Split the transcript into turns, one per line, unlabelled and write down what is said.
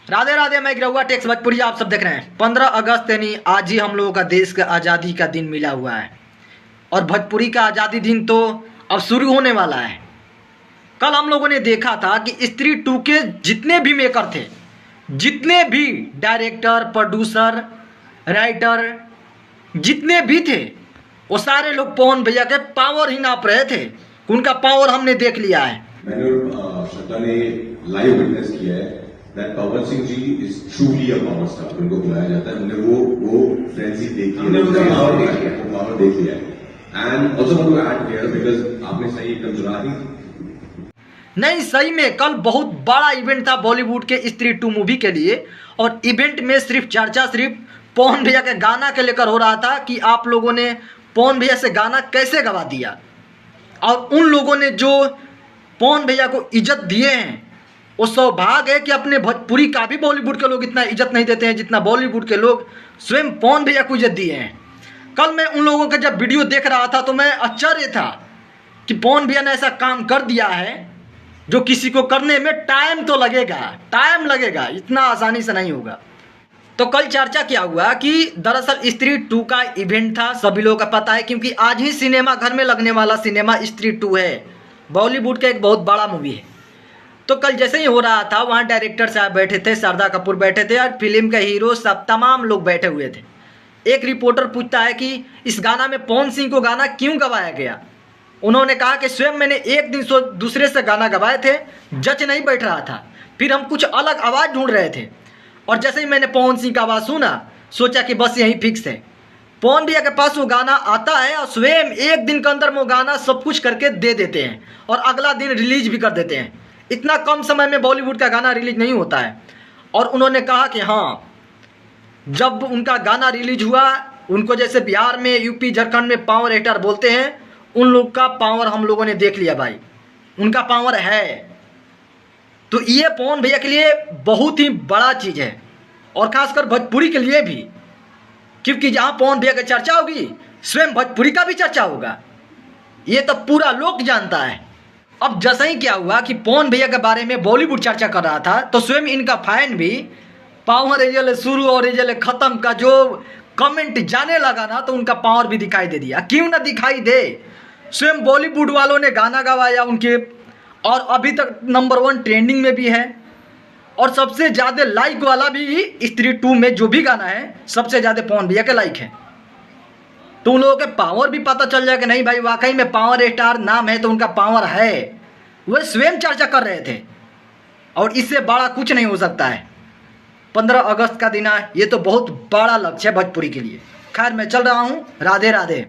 राधे राधे, मैं गिरहुआ टेक्स भोजपुरी आप सब देख रहे हैं। 15 अगस्त यानी आज ही हम लोगों का देश का आज़ादी का दिन मिला हुआ है और भोजपुरी का आज़ादी दिन तो अब शुरू होने वाला है। कल हम लोगों ने देखा था कि स्त्री 2 के जितने भी मेकर थे, जितने भी डायरेक्टर, प्रोड्यूसर, राइटर जितने भी थे, वो सारे लोग पवन भैया के पावर ही नाप रहे थे। उनका पावर हमने देख लिया है।
मैंने और श्रद्धा ने लाइव विटनेस किया है that Pawan Singh ji is truly a power star. उनको बुलाया जाता है, हमने वो फ्रेंसी देखी है, पावर देख लिया है। And also want to add here because आपने सही एकदम चुना दी।
नहीं, सही में कल बहुत बड़ा इवेंट था बॉलीवुड के स्त्री 2 मूवी के लिए, और इवेंट में सिर्फ चर्चा सिर्फ पवन भैया के गाना के लेकर हो रहा था कि आप लोगों ने पवन भैया से गाना कैसे गवा दिया, और उन लोगों ने जो पवन भैया को इज्जत दिए हैं, वो सौभाग्य है कि अपने भोजपुरी का भी बॉलीवुड के लोग इतना इज्जत नहीं देते हैं जितना बॉलीवुड के लोग स्वयं पवन भैया को इज्जत दिए हैं। कल मैं उन लोगों का जब वीडियो देख रहा था तो मैं आश्चर्य था कि पवन भैया ने ऐसा काम कर दिया है जो किसी को करने में टाइम तो टाइम लगेगा, इतना आसानी से नहीं होगा। तो कल चर्चा क्या हुआ कि दरअसल स्त्री 2 का इवेंट था, सभी लोगों का पता है क्योंकि आज ही सिनेमा घर में लगने वाला सिनेमा स्त्री 2 है। बॉलीवुड का एक बहुत बड़ा मूवी है। तो कल जैसे ही हो रहा था, वहाँ डायरेक्टर साहब बैठे थे, शारदा कपूर बैठे थे और फिल्म के हीरो सब तमाम लोग बैठे हुए थे। एक रिपोर्टर पूछता है कि इस गाना में पवन सिंह को गाना क्यों गवाया गया। उन्होंने कहा कि स्वयं मैंने एक दिन दूसरे से गाना गवाए थे, जज नहीं बैठ रहा था, फिर हम कुछ अलग आवाज़ ढूंढ रहे थे, और जैसे ही मैंने पवन सिंह का आवाज़ सुना सोचा कि बस यही फिक्स है। पवन भैया के पास वो गाना आता है और स्वयं एक दिन के अंदर वो गाना सब कुछ करके दे देते हैं और अगला दिन रिलीज भी कर देते हैं। इतना कम समय में बॉलीवुड का गाना रिलीज नहीं होता है। और उन्होंने कहा कि हाँ, जब उनका गाना रिलीज हुआ, उनको जैसे बिहार में, यूपी, झारखंड में पावर हिटर बोलते हैं, उन लोग का पावर हम लोगों ने देख लिया भाई, उनका पावर है। तो ये पवन भैया के लिए बहुत ही बड़ा चीज़ है, और खासकर भोजपुरी के लिए भी, क्योंकि जहाँ पवन भैया की चर्चा होगी स्वयं भोजपुरी का भी चर्चा होगा, ये तो पूरा लोग जानता है। अब जैसे ही क्या हुआ कि पवन भैया के बारे में बॉलीवुड चर्चा कर रहा था, तो स्वयं इनका फैन भी पावर एजल शुरू और एजल ख़त्म का जो कमेंट जाने लगा ना, तो उनका पावर भी दिखाई दे दिया। क्यों ना दिखाई दे, स्वयं बॉलीवुड वालों ने गाना गवाया उनके, और अभी तक नंबर 1 ट्रेंडिंग में भी है, और सबसे ज़्यादा लाइक वाला भी स्त्री 2 में जो भी गाना है सबसे ज़्यादा पवन भैया के लाइक है। तो उन लोगों के पावर भी पता चल जाए कि नहीं भाई वाकई में पावर स्टार नाम है तो उनका पावर है। वे स्वयं चर्चा कर रहे थे, और इससे बड़ा कुछ नहीं हो सकता है। 15 अगस्त का दिन है, ये तो बहुत बड़ा लक्ष्य है भोजपुरी के लिए। खैर, मैं चल रहा हूँ। राधे राधे।